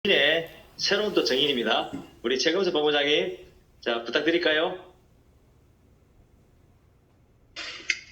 의 새로운 또 정인입니다. 우리 최금수 본부장님, 자 부탁드릴까요?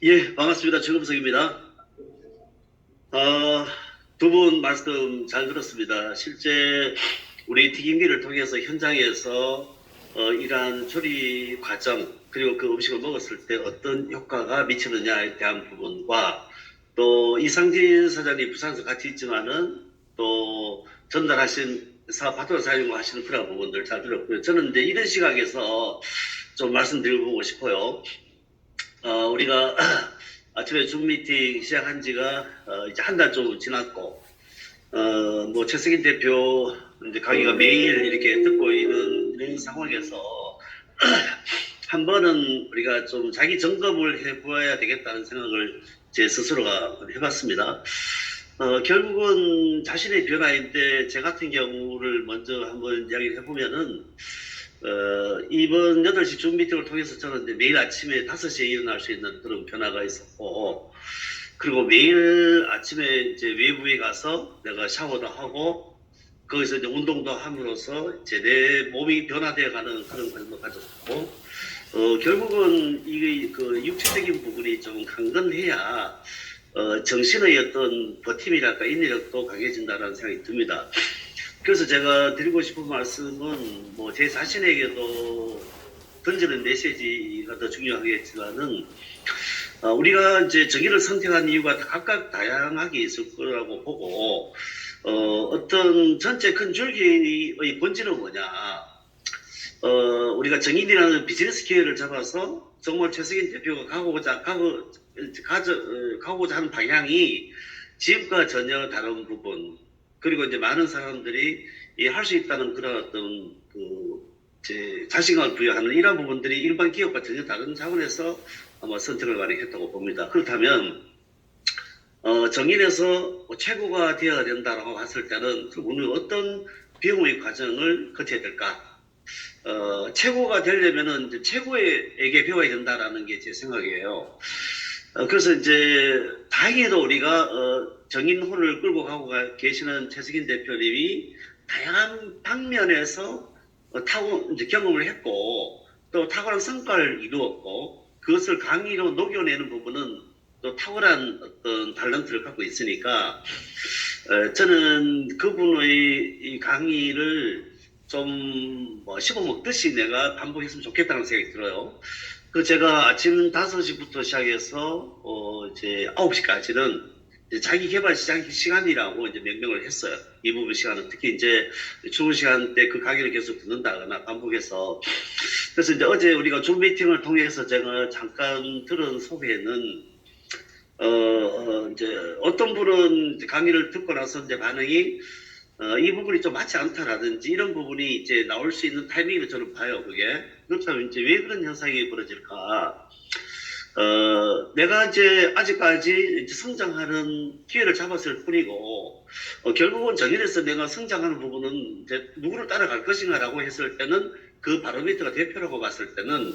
예, 반갑습니다. 최금석입니다. 두 분 말씀 잘 들었습니다. 실제 우리 튀김기를 통해서 현장에서 이러한 조리 과정 그리고 그 음식을 먹었을 때 어떤 효과가 미치느냐에 대한 부분과 또 이상진 사장님 부산에서 같이 있지만은 또 전달하신 사업 파트너 사용하시는 그런 부분들 잘 들었고요. 저는 이제 이런 시각에서 좀 말씀드리고 싶어요. 우리가 아침에 줌 미팅 시작한 지가 이제 한 달 좀 지났고, 뭐 최승인 대표 이제 강의가 매일 이렇게 듣고 있는 이런 상황에서 한 번은 우리가 좀 자기 점검을 해보아야 되겠다는 생각을 제 스스로가 해봤습니다. 결국은 자신의 변화인데 제 같은 경우를 먼저 한번 이야기를 해보면은 이번 8시 줌 미팅을 통해서 저는 이제 매일 아침에 5시에 일어날 수 있는 그런 변화가 있었고, 그리고 매일 아침에 이제 외부에 가서 내가 샤워도 하고, 거기서 이제 운동도 함으로써 이제 내 몸이 변화되어 가는 그런 과정도 가졌고, 결국은 이 그 육체적인 부분이 좀 강건해야, 정신의 어떤 버팀이랄까 인내력도 강해진다는 생각이 듭니다. 그래서 제가 드리고 싶은 말씀은 뭐 제 자신에게도 던지는 메시지가 더 중요하겠지만은 우리가 이제 정의를 선택한 이유가 각각 다양하게 있을 거라고 보고 어떤 전체 큰 줄기의 본질은 뭐냐 우리가 정인이라는 비즈니스 기회를 잡아서 정말 최승인 대표가 가고자 하는 방향이 지금과 전혀 다른 부분 그리고 이제 많은 사람들이 할 수 있다는 그런 어떤 자신감을 부여하는 이런 부분들이 일반 기업과 전혀 다른 차원에서 아마 선택을 많이 했다고 봅니다. 그렇다면 정인에서 최고가 되어야 된다고 했을 때는 우리는 어떤 비용의 과정을 거쳐야 될까? 최고가 되려면은 이제 최고에게 배워야 된다라는 게 제 생각이에요. 그래서 이제 다행히도 우리가 정인호를 끌고 가고 계시는 최승인 대표님이 다양한 방면에서 이제 경험을 했고 또 탁월한 성과를 이루었고 그것을 강의로 녹여내는 부분은 또 탁월한 어떤 탤런트를 갖고 있으니까 저는 그분의 이 강의를 좀뭐 씹어먹듯이 내가 반복했으면 좋겠다는 생각이 들어요. 그 제가 아침 5시부터 시작해서 이제 9시까지는 자기 개발 시간이라고 이제 명명을 했어요. 이 부분 시간은 특히 이제 출근 시간 때 그 강의를 계속 듣는다거나 반복해서 그래서 이제 어제 우리가 줌 미팅을 통해서 제가 잠깐 들은 소개는 이제 어떤 분은 강의를 듣고 나서 이제 반응이 이 부분이 좀 맞지 않다라든지 이런 부분이 이제 나올 수 있는 타이밍을 저는 봐요. 그게 그렇다면 이제 왜 그런 현상이 벌어질까? 내가 이제 아직까지 이제 성장하는 기회를 잡았을 뿐이고 결국은 정인에서 내가 성장하는 부분은 이제 누구를 따라갈 것인가라고 했을 때는 그 바로미터가 대표라고 봤을 때는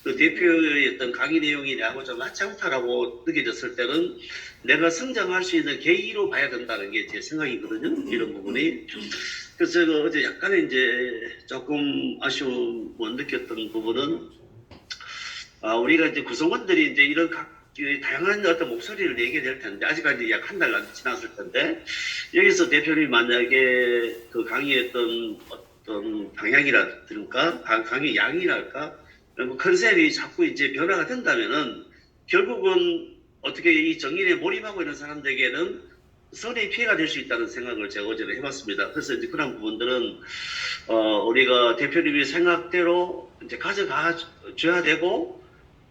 그 대표의 어떤 강의 내용이 내하고 좀 맞지 않다라고 느껴졌을 때는 내가 성장할 수 있는 계기로 봐야 된다는 게 제 생각이거든요. 이런 부분이. 그래서 제가 어제 약간의 이제 조금 아쉬움 느꼈던 부분은 우리가 이제 구성원들이 이제 이런 다양한 어떤 목소리를 얘기해야 될 텐데 아직까지 약 한 달 지났을 텐데 여기서 대표님이 만약에 그 강의했던 어떤 방향이랄까 강의 양이랄까 컨셉이 자꾸 이제 변화가 된다면은 결국은 어떻게 이 정인에 몰입하고 있는 사람들에게는 선의 피해가 될 수 있다는 생각을 제가 어제 해봤습니다. 그래서 이제 그런 부분들은 우리가 대표님이 생각대로 이제 가져가 줘야 되고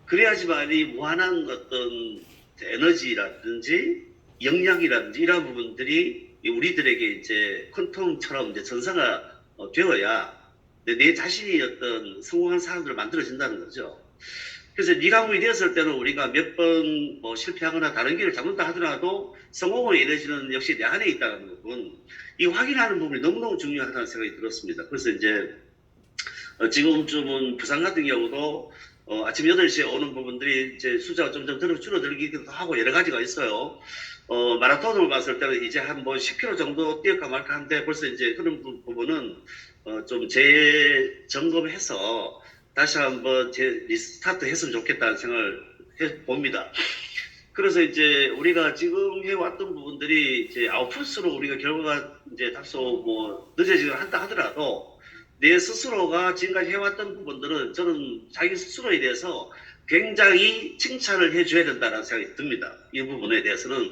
그래야지만이 무한한 어떤 에너지라든지 역량이라든지 이런 부분들이 우리들에게 이제 퀀텀처럼 이제 전사가 되어야 내 자신이 어떤 성공한 사람들을 만들어진다는 거죠. 그래서 니가문이 되었을 때는 우리가 몇 번 뭐 실패하거나 다른 길을 잡는다 하더라도 성공의 에너지는 역시 내 안에 있다는 부분, 이 확인하는 부분이 너무너무 중요하다는 생각이 들었습니다. 그래서 이제 지금쯤은 부산 같은 경우도 아침 8시에 오는 부분들이 이제 숫자가 점점 줄어들기도 하고 여러 가지가 있어요. 마라톤을 봤을 때는 이제 한 뭐 10km 정도 뛰어가 말까 한데 벌써 이제 그런 부분은 좀 재점검해서 다시 한번 리스타트 했으면 좋겠다는 생각을 봅니다. 그래서 이제 우리가 지금 해왔던 부분들이 이제 아웃풋으로 우리가 결과가 이제 다소 뭐 늦어지긴 한다 하더라도 내 스스로가 지금까지 해왔던 부분들은 저는 자기 스스로에 대해서 굉장히 칭찬을 해줘야 된다는 생각이 듭니다. 이 부분에 대해서는.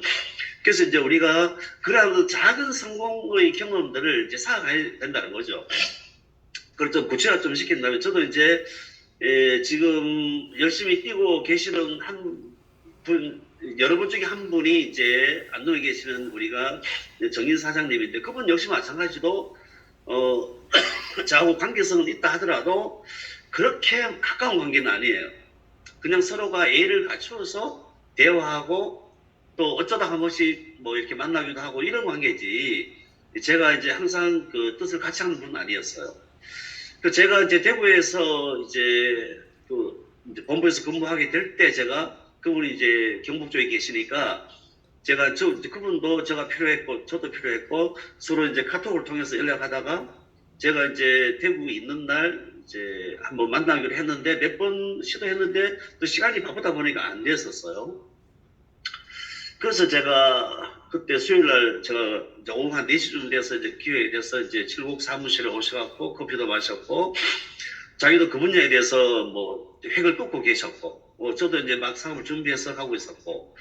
그래서 이제 우리가 그런 작은 성공의 경험들을 이제 쌓아가야 된다는 거죠. 그걸 좀 구체화 좀 시킨다면 저도 이제 지금 열심히 뛰고 계시는 여러분 중에 한 분이 이제 안동에 계시는 우리가 정인 사장님인데 그분 역시 마찬가지로 저하고 관계성은 있다 하더라도 그렇게 가까운 관계는 아니에요. 그냥 서로가 예의를 갖추어서 대화하고 또 어쩌다 한 번씩 뭐 이렇게 만나기도 하고 이런 관계지 제가 이제 항상 그 뜻을 같이 하는 분은 아니었어요. 그 제가 이제 대구에서 이제 이제 본부에서 근무하게 될 때 제가 그분이 이제 경북 쪽에 계시니까 제가 그분도 제가 필요했고 저도 필요했고 서로 이제 카톡을 통해서 연락하다가 제가 이제 대구에 있는 날 이제 한번 만나기로 했는데 몇 번 시도했는데 또 시간이 바쁘다 보니까 안 됐었어요. 그래서 제가 그때 수요일 날 제가 이제 오후 한 4시쯤 돼서 이제 기회에 돼서 이제 칠곡 사무실에 오셔갖고 커피도 마셨고 자기도 그 분야에 대해서 뭐 획을 꽂고 계셨고 저도 이제 막 사업을 준비해서 하고 있었고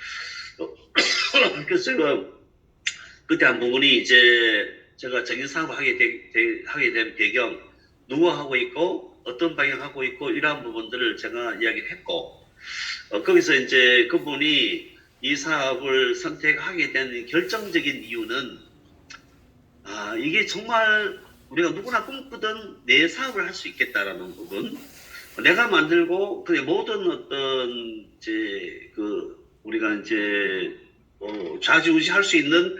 그래서 제가 그때 한 부분이 이제 제가 정인 사업을 하게 된 배경 누가 하고 있고 어떤 방향 하고 있고 이러한 부분들을 제가 이야기를 했고 거기서 이제 그분이 이 사업을 선택하게 된 결정적인 이유는 이게 정말 우리가 누구나 꿈꾸던 내 사업을 할 수 있겠다라는 부분 내가 만들고 그 모든 어떤 이제 우리가 이제 좌지우지할 수 있는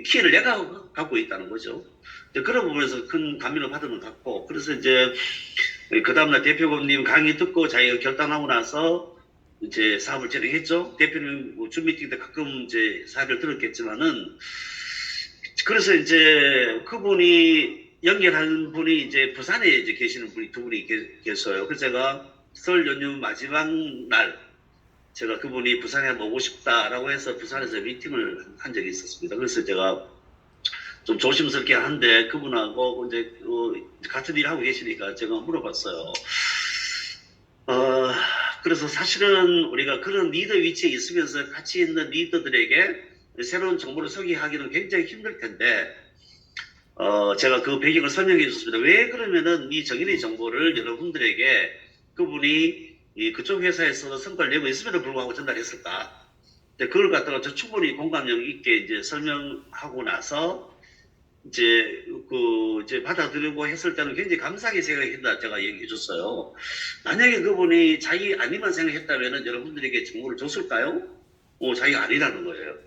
키를 내가 갖고 있다는 거죠. 그런 부분에서 큰 감명을 받은 것 같고 그래서 이제 그 다음날 대표님 강의 듣고 자기가 결단하고 나서 이제 사업을 진행했죠. 대표님 줌 미팅 때 가끔 이제 사례를 들었겠지만은 그래서 이제 그분이 연결하는 분이 이제 부산에 이제 계시는 분이 두 분이 계셔요. 그래서 제가 설 연휴 마지막 날 제가 그분이 부산에 한번 오고 싶다라고 해서 부산에서 미팅을 한 적이 있었습니다. 그래서 제가 좀 조심스럽게 한데 그분하고 이제 같은 일 하고 계시니까 제가 물어봤어요. 그래서 사실은 우리가 그런 리더 위치에 있으면서 같이 있는 리더들에게 새로운 정보를 소개하기는 굉장히 힘들 텐데 제가 그 배경을 설명해 줬습니다. 왜 그러면은 이 정인의 정보를 여러분들에게 그분이 그쪽 회사에서 성과를 내고 있음에도 불구하고 전달했을까? 그걸 갖다가 저 충분히 공감력 있게 이제 설명하고 나서 이제 받아들이고 했을 때는 굉장히 감사하게 생각했다 제가 얘기해 줬어요. 만약에 그분이 자기 아니만 생각했다면은 여러분들에게 정보를 줬을까요? 자기가 아니라는 거예요.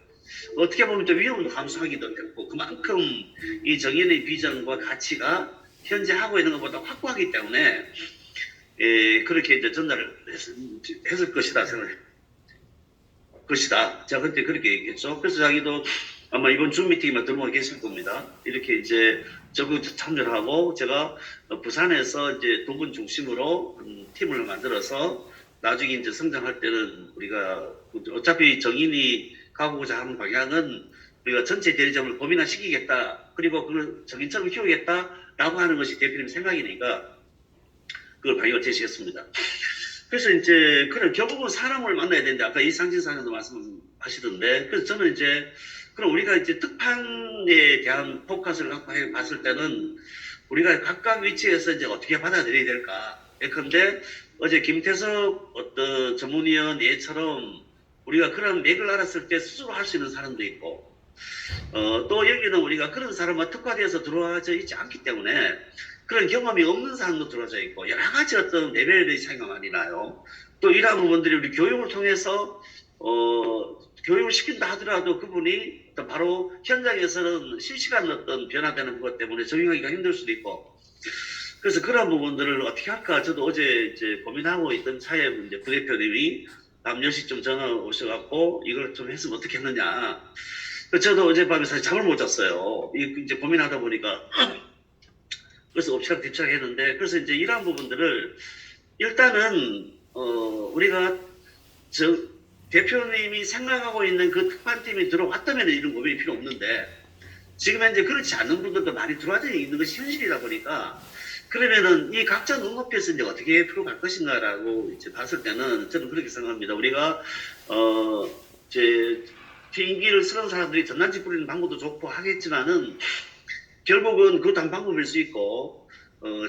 어떻게 보면 좀 위험도 감수하기도 했고 그만큼 이 정인의 비전과 가치가 현재 하고 있는 것보다 확고하기 때문에 그렇게 이제 전달을 했을 것이다 생각해요. 것이다. 제가 그때 그렇게 얘기했죠. 그래서 자기도 아마 이번 줌 미팅에만 들어와 계실 겁니다. 이렇게 이제 적극 참여를 하고 제가 부산에서 이제 두 분 중심으로 팀을 만들어서 나중에 이제 성장할 때는 우리가 어차피 정인이 가고자 하는 방향은 우리가 전체 대리점을 고민화시키겠다. 그리고 그걸 정인처럼 키우겠다라고 하는 것이 대표님 생각이니까 그걸 방향을 제시했습니다. 그래서 이제 그런 결국은 사람을 만나야 되는데 아까 이상진 사장도 말씀하시던데 그래서 저는 이제 그럼 우리가 이제 특판에 대한 포커스를 갖고 봤을 때는 우리가 각각 위치에서 이제 어떻게 받아들여야 될까? 예컨대 어제 김태석 어떤 전문위원 예처럼 우리가 그런 맥을 알았을 때 스스로 할 수 있는 사람도 있고 또 여기는 우리가 그런 사람과 특화되어서 들어와져 있지 않기 때문에 그런 경험이 없는 사람도 들어져 있고 여러 가지 어떤 레벨의 차이가 많이 나요. 또 이러한 부분들이 우리 교육을 통해서 교육을 시킨다 하더라도 그분이 바로 현장에서는 실시간 어떤 변화되는 것 때문에 적용하기가 힘들 수도 있고 그래서 그런 부분들을 어떻게 할까 저도 어제 이제 고민하고 있던 차에 이제 부대표님이 밤 10시쯤 전화 오셔갖고 이걸 좀 했으면 어떻겠느냐. 저도 어젯밤에 사실 잠을 못 잤어요. 이제 고민하다 보니까 그래서 엎치락 뒤치락 했는데, 그래서 이제 이러한 부분들을 일단은 우리가 대표님이 생각하고 있는 그 특판팀이 들어왔다면 이런 고민이 필요 없는데, 지금 현재 그렇지 않은 분들도 많이 들어와져 있는 것이 현실이다 보니까, 그러면은 이 각자 눈높이에서 이제 어떻게 풀어갈 것인가라고 이제 봤을 때는 저는 그렇게 생각합니다. 우리가 이제 튀기를 쓰는 사람들이 전단지 뿌리는 방법도 좋고 하겠지만은, 결국은 그것도 한 방법일 수 있고,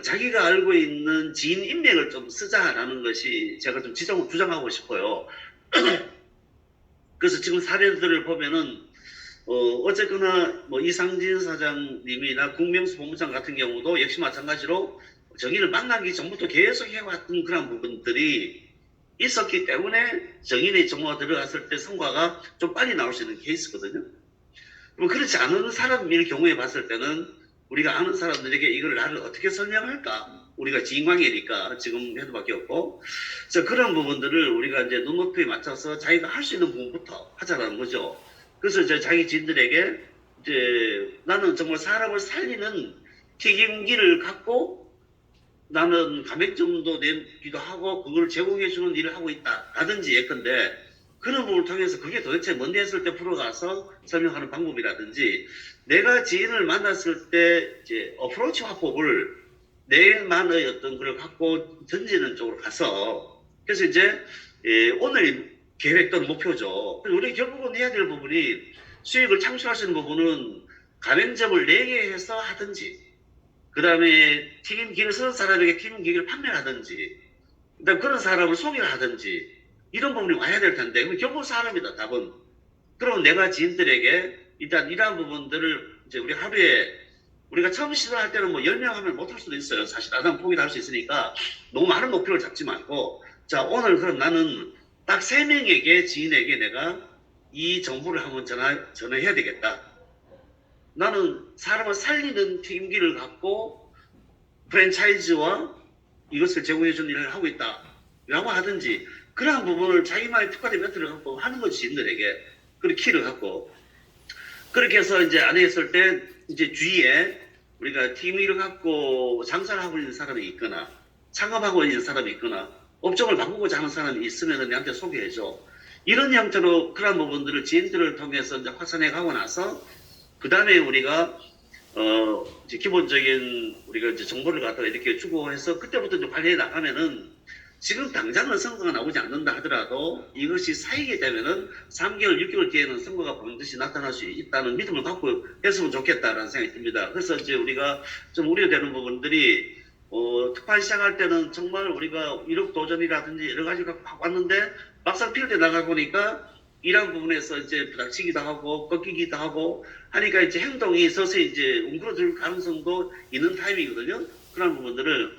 자기가 알고 있는 지인 인맥을 좀 쓰자라는 것이 제가 좀 주장하고 싶어요. 그래서 지금 사례들을 보면은, 어쨌거나 뭐 이상진 사장님이나 국명수 본부장 같은 경우도 역시 마찬가지로 정의를 만나기 전부터 계속 해왔던 그런 부분들이 있었기 때문에 정의의 정보가 들어갔을 때 성과가 좀 빨리 나올 수 있는 케이스거든요. 그럼 그렇지 않은 사람일 경우에 봤을 때는 우리가 아는 사람들에게 이걸 나를 어떻게 설명할까? 우리가 지인관계니까 지금 해도 밖에 없고. 그래서 그런 부분들을 우리가 이제 눈높이에 맞춰서 자기가 할 수 있는 부분부터 하자라는 거죠. 그래서 이제 자기 지인들에게 이제 나는 정말 사람을 살리는 튀김기를 갖고 나는 가맹점도 내기도 하고 그걸 제공해주는 일을 하고 있다. 라든지 예컨대 그런 부분을 통해서 그게 도대체 뭔데 했을 때 풀어가서 설명하는 방법이라든지, 내가 지인을 만났을 때 이제 어프로치 화법을 내만의 어떤 걸 갖고 던지는 쪽으로 가서, 그래서 이제 오늘 계획 또는 목표죠. 우리 결국은 해야 될 부분이 수익을 창출할 수 있는 부분은 가맹점을 4개 해서 하든지, 그 다음에 튀김기를 쓰는 사람에게 튀김기를 판매하든지, 그다음 그런 사람을 소개를 하든지, 이런 부분이 와야 될 텐데, 그럼 결국 사람이다, 답은. 그럼 내가 지인들에게 일단 이러한 부분들을 이제 우리 하루에, 우리가 처음 시도할 때는 뭐 10명 하면 못할 수도 있어요. 사실 나는 포기도 할 수 있으니까 너무 많은 목표를 잡지 말고, 자, 오늘 그럼 나는 딱 3명에게, 지인에게 내가 이 정보를 한번 전해야 되겠다. 나는 사람을 살리는 튀김기를 갖고 프랜차이즈와 이것을 제공해주는 일을 하고 있다. 라고 하든지, 그러한 부분을 자기만의 특화된 멘트를 갖고 하는 거지, 지인들에게. 그리고 키를 갖고. 그렇게 해서 이제 안 했을 때, 이제 주위에 우리가 튀김기를 갖고 장사를 하고 있는 사람이 있거나, 창업하고 있는 사람이 있거나, 업종을 바꾸고자 하는 사람이 있으면 내한테 소개해줘. 이런 형태로 그런 부분들을 지인들을 통해서 이제 확산해 가고 나서, 그 다음에 우리가, 이제 기본적인 우리가 이제 정보를 갖다가 이렇게 주고 해서 그때부터 이제 관리해 나가면은, 지금 당장은 성과가 나오지 않는다 하더라도 이것이 쌓이게 되면은 3개월, 6개월 뒤에는 성과가 반드시 나타날 수 있다는 믿음을 갖고 했으면 좋겠다라는 생각이 듭니다. 그래서 이제 우리가 좀 우려되는 부분들이, 특판 시작할 때는 정말 우리가 1억 도전이라든지 여러 가지가 확 왔는데, 막상 필드에 나가 보니까 이런 부분에서 이제 부닥치기도 하고 꺾이기도 하고 하니까 이제 행동이 서서히 이제 웅크러질 가능성도 있는 타임이거든요. 그런 부분들을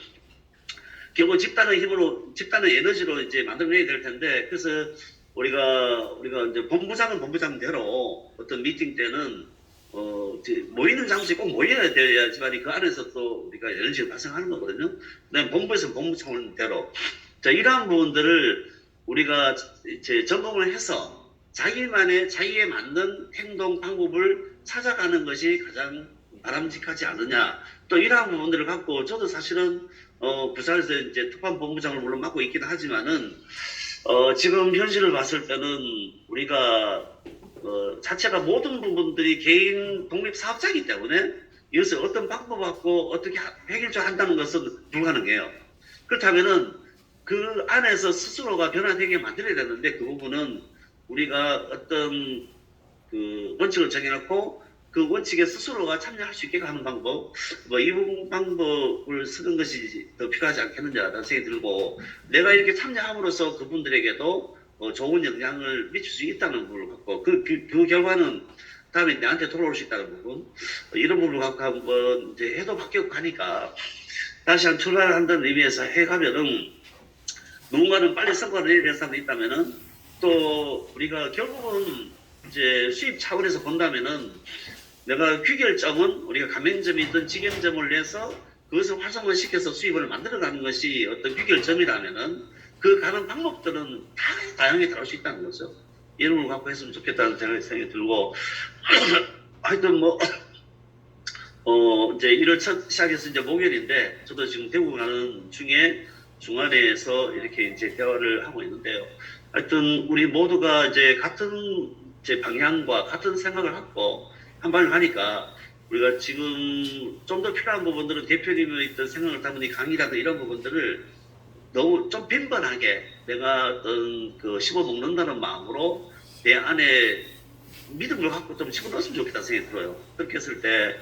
결국 집단의 힘으로, 집단의 에너지로 이제 만들어내야 될 텐데, 그래서 우리가 이제 본부장은 본부장대로 어떤 미팅 때는 이제 모이는 장소에 꼭 모여야 돼야지만 그 안에서 또 우리가 에너지가 발생하는 거거든요. 그다음에 본부에서 본부 차원대로. 자, 이러한 부분들을 우리가 이제 점검을 해서 자기에 맞는 행동 방법을 찾아가는 것이 가장 바람직하지 않느냐. 또 이러한 부분들을 갖고 저도 사실은 부산에서 이제 특판 본부장을 물론 맡고 있긴 하지만은 지금 현실을 봤을 때는 우리가 자체가 모든 부분들이 개인 독립 사업자이기 때문에 이것을 어떤 방법 갖고 어떻게 해결한다는 것은 불가능해요. 그렇다면은 그 안에서 스스로가 변화되게 만들어야 되는데, 그 부분은 우리가 어떤 그 원칙을 정해놓고 그 원칙에 스스로가 참여할 수 있게 하는 방법, 이 방법을 쓰는 것이 더 필요하지 않겠느냐라는 생각이 들고, 내가 이렇게 참여함으로써 그분들에게도 좋은 영향을 미칠 수 있다는 부분을 갖고, 그 결과는 다음에 내한테 돌아올 수 있다는 부분, 이런 부분을 갖고 한번 이제 해도 바뀌고 가니까 다시 한 출발한다는 의미에서 해가면은, 누군가는 빨리 성과를 내야 될 사람이 있다면은, 또 우리가 결국은 이제 수입 차원에서 본다면은, 내가 귀결점은 우리가 가맹점이든 직영점을 내서 그것을 활성화시켜서 수입을 만들어가는 것이 어떤 귀결점이라면은, 그 가는 방법들은 다 다양하게 다룰 수 있다는 거죠. 이런 걸 갖고 했으면 좋겠다는 생각이 들고 하여튼 뭐 이제 1월 첫 시작해서 이제 목요일인데 저도 지금 대구 가는 중에 중안에서 이렇게 이제 대화를 하고 있는데요. 하여튼 우리 모두가 이제 같은 이제 방향과 같은 생각을 갖고 한 방을 가니까 우리가 지금 좀 더 필요한 부분들은 대표님의 있던 생각을 담은 이 강의라든 이런 부분들을 너무 좀 빈번하게 내가 어떤 그 씹어먹는다는 마음으로 내 안에 믿음을 갖고 좀 집어넣었으면 좋겠다 생각이 들어요. 그렇게 했을 때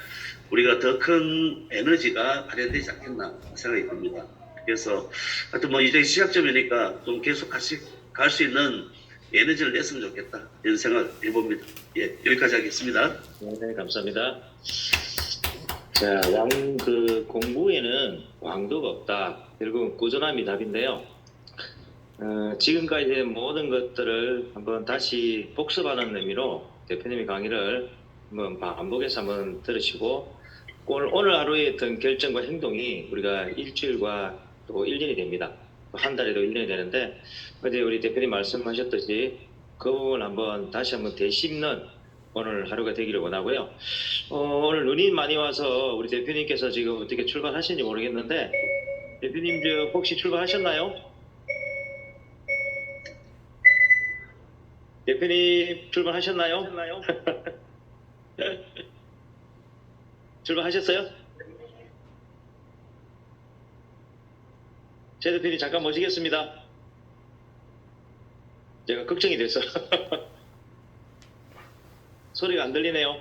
우리가 더 큰 에너지가 발현되지 않겠나 생각이 듭니다. 그래서 하여튼 뭐 이제 시작점이니까 좀 계속 같이 갈 수 있는 에너지를 냈으면 좋겠다 이런 생각을 해봅니다. 예, 여기까지 하겠습니다. 네, 감사합니다. 자, 공부에는 왕도가 없다. 결국은 꾸준함이 답인데요. 지금까지 모든 것들을 한번 다시 복습하는 의미로 대표님의 강의를 한번 반복해서 한번 들으시고 오늘 하루의 어떤 결정과 행동이 우리가 일주일과 또 1년이 됩니다. 또 한 달에도 1년이 되는데 어제 우리 대표님 말씀하셨듯이 그 부분 한번 다시 한번 되씹는 오늘 하루가 되기를 원하고요. 오늘 눈이 많이 와서 우리 대표님께서 지금 어떻게 출발하시는지 모르겠는데 대표님 혹시 출발하셨나요? 대표님 출발하셨나요? 출발하셨어요? 제 대표님 잠깐 모시겠습니다. 제가 걱정이 됐어. 소리가 안 들리네요.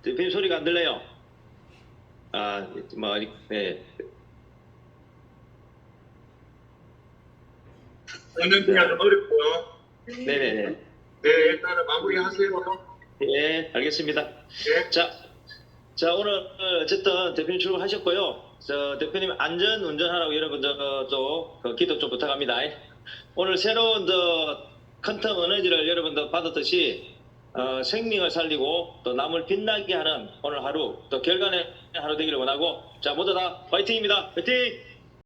대표님 소리가 안 들려요. 네. 설명드리기가 좀 어렵고요. 네네네. 네, 일단은 마무리하세요. 예, 알겠습니다. 네. 자, 오늘 어쨌든 대표님 출발하셨고요. 대표님 안전 운전하라고 여러분들 기도 좀 부탁합니다. 오늘 새로운 퀀텀 에너지를 여러분들 받았듯이 생명을 살리고 또 남을 빛나게 하는 오늘 하루 또 결과의 하루 되기를 원하고 자 모두 다 화이팅입니다. 화이팅!